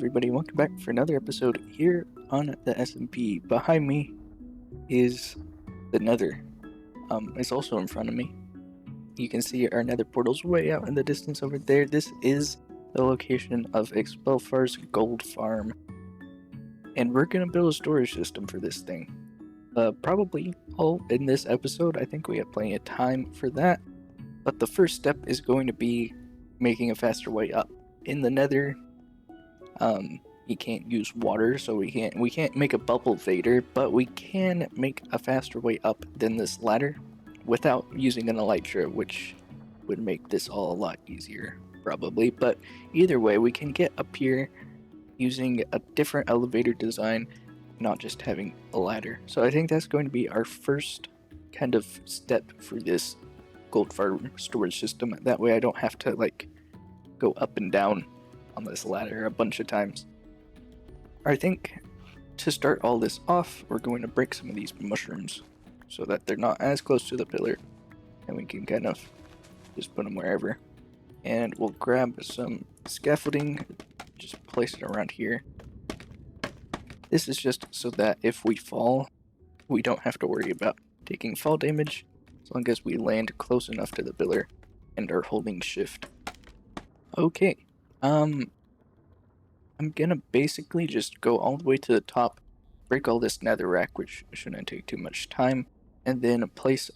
everybody, welcome back for another episode here on the SMP. Behind me is the Nether. It's also in front of me. You can see our Nether portal's way out in the distance over there. This is the location of Expellfar's gold farm. And we're gonna build a storage system for this thing. Probably all in this episode. I think we have plenty of time for that. But the first step is going to be making a faster way up. In the Nether, you can't use water, so we can't make a bubble vader, but we can make a faster way up than this ladder without using an elytra, which would make this all a lot easier, probably. But either way, we can get up here using a different elevator design, not just having a ladder. So I think that's going to be our first kind of step for this gold farm storage system. That way I don't have to like go up and down on this ladder a bunch of times. I think to start all this off, we're going to break some of these mushrooms so that they're not as close to the pillar, and we can kind of just put them wherever. And we'll grab some scaffolding, just place it around here. This is just so that if we fall, we don't have to worry about taking fall damage, as long as we land close enough to the pillar and are holding shift. Okay, I'm gonna basically just go all the way to the top, break all this netherrack, which shouldn't take too much time, and then place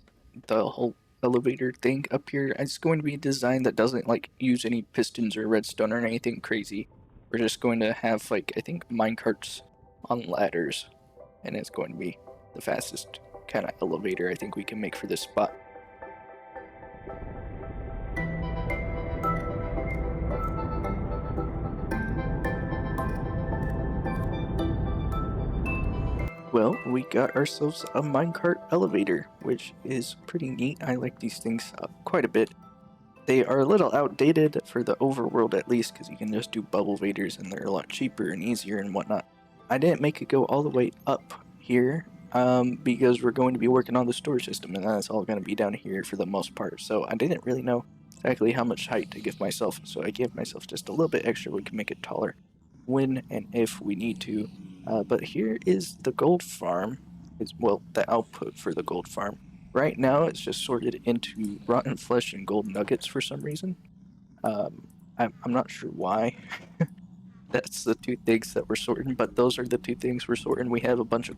the whole elevator thing up here. It's going to be a design that doesn't like use any pistons or redstone or anything crazy. We're just going to have like, I think, minecarts on ladders, and it's going to be the fastest kind of elevator I think we can make for this spot. Well, we got ourselves a minecart elevator, which is pretty neat. I like these things quite a bit. They are a little outdated for the overworld at least, because you can just do bubble vaders and they're a lot cheaper and easier and whatnot. I didn't make it go all the way up here because we're going to be working on the storage system, and that's all going to be down here for the most part. So I didn't really know exactly how much height to give myself, so I gave myself just a little bit extra. We can make it taller when and if we need to. But here is the gold farm, well, the output for the gold farm. Right now it's just sorted into rotten flesh and gold nuggets for some reason. I'm not sure why. That's the two things that we're sorting, but those are the two things we're sorting. We have a bunch of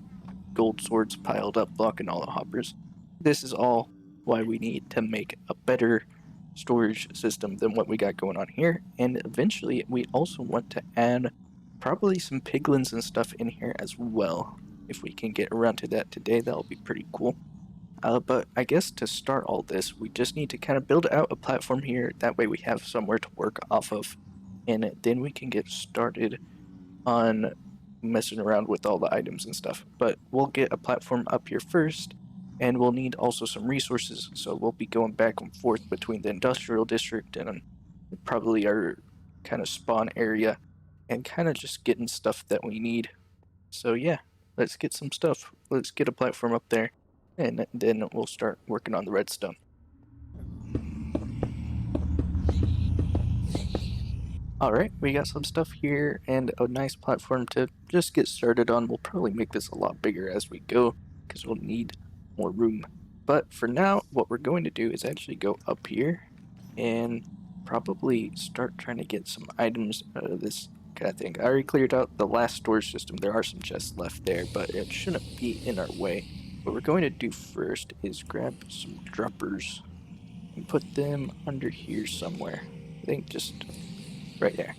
gold swords piled up blocking all the hoppers. This is all why we need to make a better storage system than what we got going on here, and eventually we also want to add probably some piglins and stuff in here as well. If we can get around to that today, that'll be pretty cool. But I guess to start all this, we just need to kind of build out a platform here. That way we have somewhere to work off of, and then we can get started on messing around with all the items and stuff. But we'll get a platform up here first, and we'll need also some resources. So we'll be going back and forth between the industrial district and probably our kind of spawn area, and kind of just getting stuff that we need. So yeah, let's get some stuff. Let's get a platform up there, and then we'll start working on the redstone. Alright, we got some stuff here and a nice platform to just get started on. We'll probably make this a lot bigger as we go, because we'll need more room. But for now, what we're going to do is actually go up here and probably start trying to get some items out of this kind of thing. I already cleared out the last storage system. There are some chests left there, but it shouldn't be in our way. What we're going to do first is grab some droppers and put them under here somewhere. I think just right there.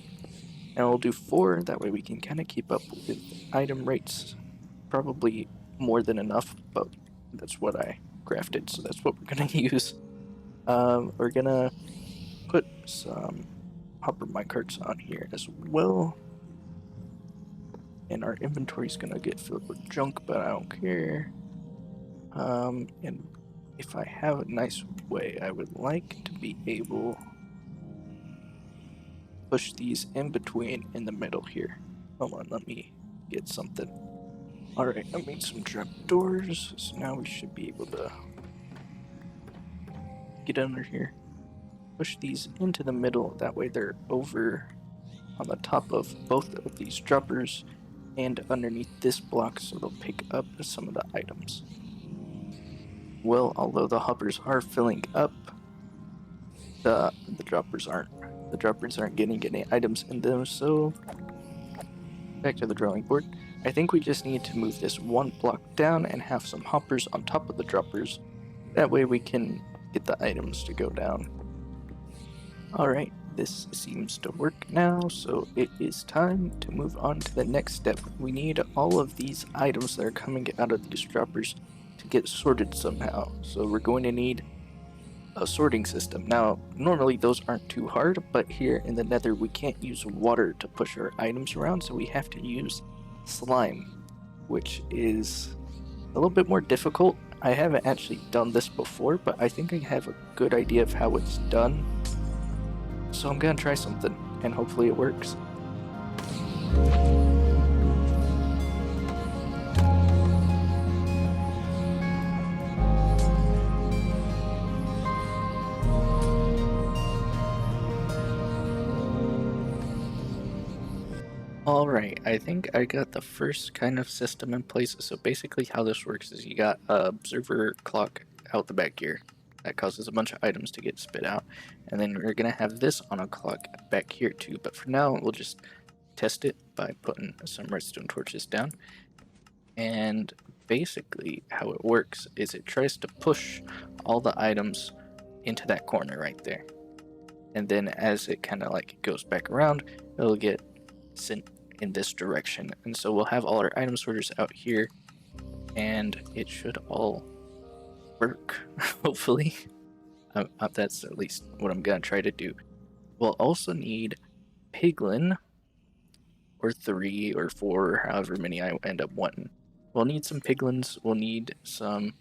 And we'll do 4, that way we can kind of keep up with item rates. Probably more than enough, but that's what I crafted, so that's what we're going to use. We're going to put some hopper minecarts on here as well, and our inventory is gonna get filled with junk, but I don't care. And if I have a nice way, I would like to be able to push these in between in the middle here. Hold on, let me get something. Alright, I made some trapdoors, so now we should be able to get under here. Push these into the middle, that way they're over on the top of both of these droppers and underneath this block so they'll pick up some of the items. Well, although the hoppers are filling up, the droppers aren't. The droppers aren't getting any items in them, so back to the drawing board. I think we just need to move this one block down and have some hoppers on top of the droppers. That way we can get the items to go down. Alright, this seems to work now, so it is time to move on to the next step. We need all of these items that are coming out of these droppers to get sorted somehow. So we're going to need a sorting system. Now, normally those aren't too hard, but here in the Nether we can't use water to push our items around, so we have to use slime, which is a little bit more difficult. I haven't actually done this before, but I think I have a good idea of how it's done. So I'm gonna try something, and hopefully it works. Alright, I think I got the first kind of system in place. So basically how this works is you got a observer clock out the back here. That causes a bunch of items to get spit out. And then we're going to have this on a clock back here too. But for now, we'll just test it by putting some redstone torches down. And basically how it works is it tries to push all the items into that corner right there. And then as it kind of like goes back around, it'll get sent in this direction. And so we'll have all our item sorters out here, and it should all work, hopefully. That's at least what I'm gonna try to do. We'll also need piglin, or 3 or 4, or however many I end up wanting. We'll need some piglins, we'll need some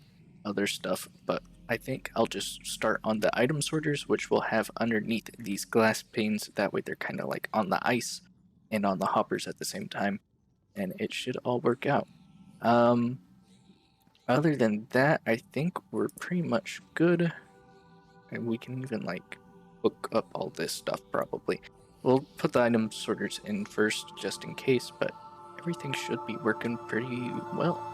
other stuff, but I think I'll just start on the item sorters, which we'll have underneath these glass panes. That way they're kind of like on the ice and on the hoppers at the same time, and it should all work out. Other than that, I think we're pretty much good, and we can even like hook up all this stuff probably. We'll put the item sorters in first just in case, but everything should be working pretty well.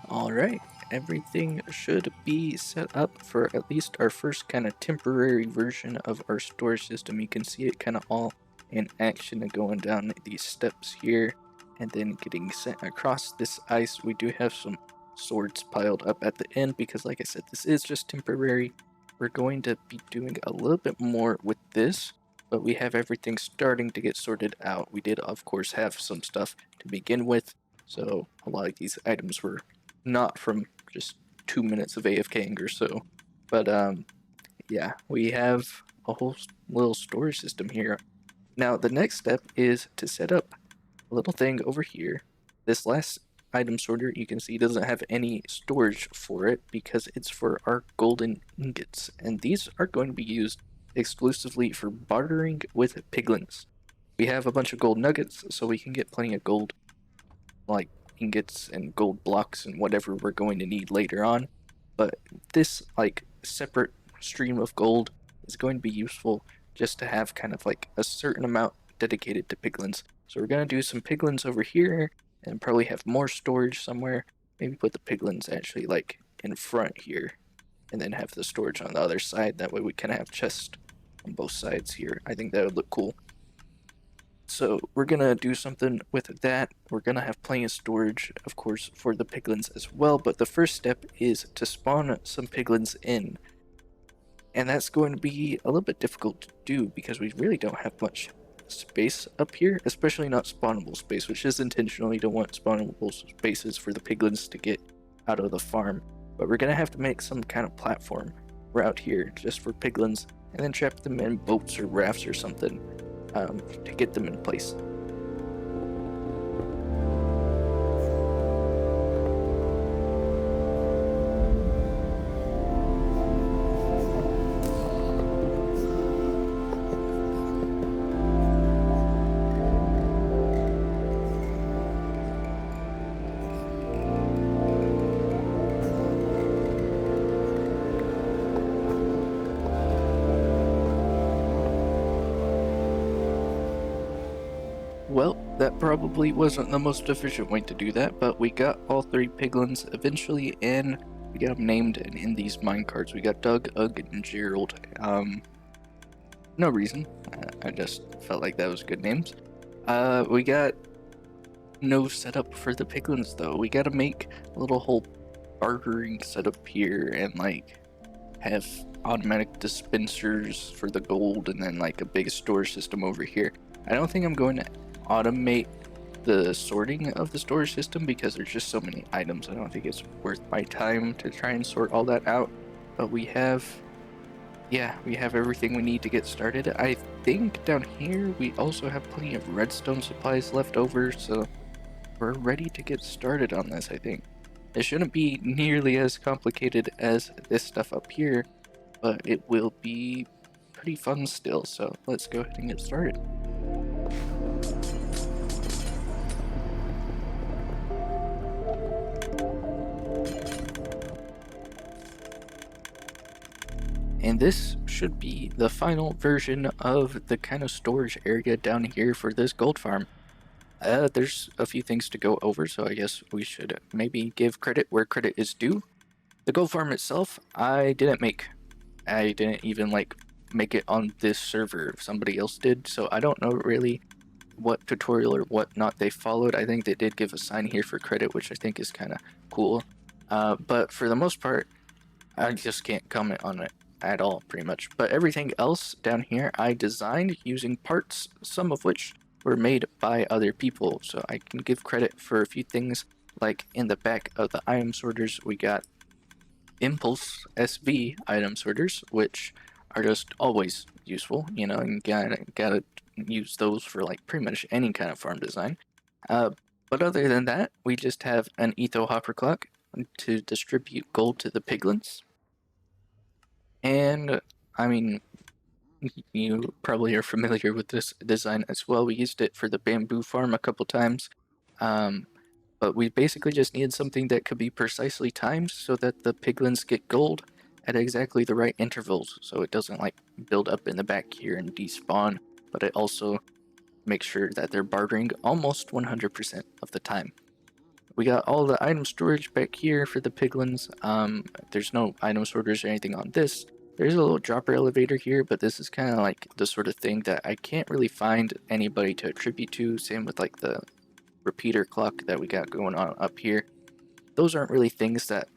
Alright, everything should be set up for at least our first kind of temporary version of our storage system. You can see it kind of all in action going down these steps here and then getting sent across this ice. We do have some swords piled up at the end because, like I said, this is just temporary. We're going to be doing a little bit more with this, but we have everything starting to get sorted out. We did, of course, have some stuff to begin with, so a lot of these items were not from just 2 minutes of AFKing or so, but yeah, we have a whole little storage system here. Now the next step is to set up a little thing over here. This last item sorter, you can see, doesn't have any storage for it because it's for our golden ingots, and these are going to be used exclusively for bartering with piglins. We have a bunch of gold nuggets, so we can get plenty of gold, like ingots and gold blocks and whatever we're going to need later on. But this like separate stream of gold is going to be useful just to have kind of like a certain amount dedicated to piglins. So we're going to do some piglins over here and probably have more storage somewhere. Maybe put the piglins actually like in front here and then have the storage on the other side. That way we can have chests on both sides here. I think that would look cool. So we're gonna do something with that. We're gonna have plenty of storage, of course, for the piglins as well, but the first step is to spawn some piglins in. And that's going to be a little bit difficult to do because we really don't have much space up here, especially not spawnable space, which is intentional. You don't want spawnable spaces for the piglins to get out of the farm. But we're gonna have to make some kind of platform out here just for piglins and then trap them in boats or rafts or something. To get them in place. That probably wasn't the most efficient way to do that, but we got all 3 piglins eventually, and we got them named in these minecarts. We got Doug, Ugg, and Gerald. No reason. I just felt like that was good names. We got no setup for the piglins though. We gotta make a little whole bartering setup here and like have automatic dispensers for the gold and then like a big storage system over here. I don't think I'm going to automate the sorting of the storage system because there's just so many items. I don't think it's worth my time to try and sort all that out. But we have everything we need to get started. I think down here we also have plenty of redstone supplies left over, so we're ready to get started on this, I think. It shouldn't be nearly as complicated as this stuff up here, but it will be pretty fun still, so let's go ahead and get started. And this should be the final version of the kind of storage area down here for this gold farm. There's a few things to go over, so I guess we should maybe give credit where credit is due. The gold farm itself, I didn't make. I didn't even like make it on this server. Somebody else did, so I don't know really what tutorial or whatnot they followed. I think they did give a sign here for credit, which I think is kind of cool. But for the most part, I just can't comment on it at all, pretty much. But everything else down here, I designed using parts, some of which were made by other people. So I can give credit for a few things, like in the back of the item sorters, we got Impulse SV item sorters, which are just always useful, you know, and gotta use those for like pretty much any kind of farm design. But other than that, we just have an etho hopper clock to distribute gold to the piglins. And I mean, you probably are familiar with this design as well. We used it for the bamboo farm a couple times. But we basically just needed something that could be precisely timed so that the piglins get gold at exactly the right intervals, so it doesn't like build up in the back here and despawn, but it also makes sure that they're bartering almost 100% of the time. We got all the item storage back here for the piglins. There's no item sorters or anything on this. There's a little dropper elevator here, but this is kind of like the sort of thing that I can't really find anybody to attribute to. Same with like the repeater clock that we got going on up here. Those aren't really things that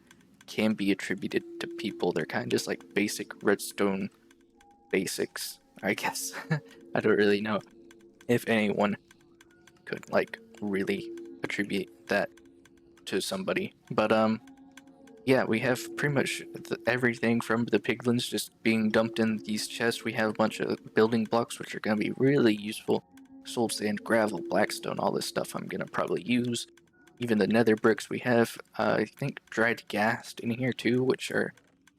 can be attributed to people. They're kind of just like basic redstone basics, I guess. I don't really know if anyone could like really attribute that to somebody, but yeah, we have pretty much everything from the piglins just being dumped in these chests. We have a bunch of building blocks which are going to be really useful. Soul sand, gravel, blackstone, all this stuff I'm going to probably use. Even the nether bricks we have, I think dried gas in here too, which are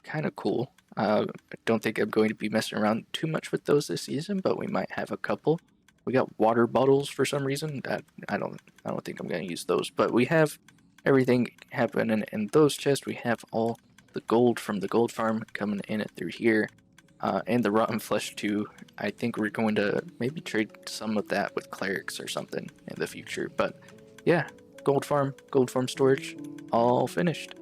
kind of cool. I don't think I'm going to be messing around too much with those this season, but we might have a couple. We got water bottles for some reason. That I don't think I'm going to use those, but we have everything happening in those chests. We have all the gold from the gold farm coming in through here, and the rotten flesh too. I think we're going to maybe trade some of that with clerics or something in the future. But yeah, gold farm storage, all finished.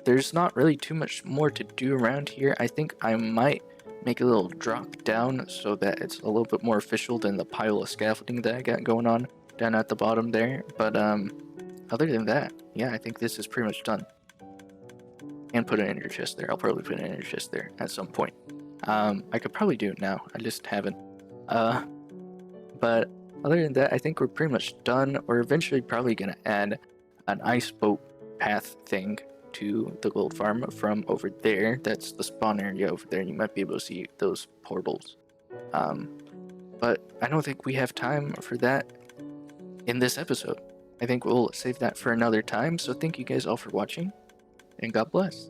There's not really too much more to do around here. I think I might make a little drop down so that it's a little bit more official than the pile of scaffolding that I got going on down at the bottom there. But other than that, yeah, I think this is pretty much done. And put an ender chest there. I'll probably put an ender chest there at some point. I could probably do it now. I just haven't. But other than that, I think we're pretty much done. We're eventually probably going to add an ice boat path thing to the gold farm from over there. That's the spawn area over there. You might be able to see those portals. But I don't think we have time for that in this episode. I think we'll save that for another time. So thank you guys all for watching, and God bless.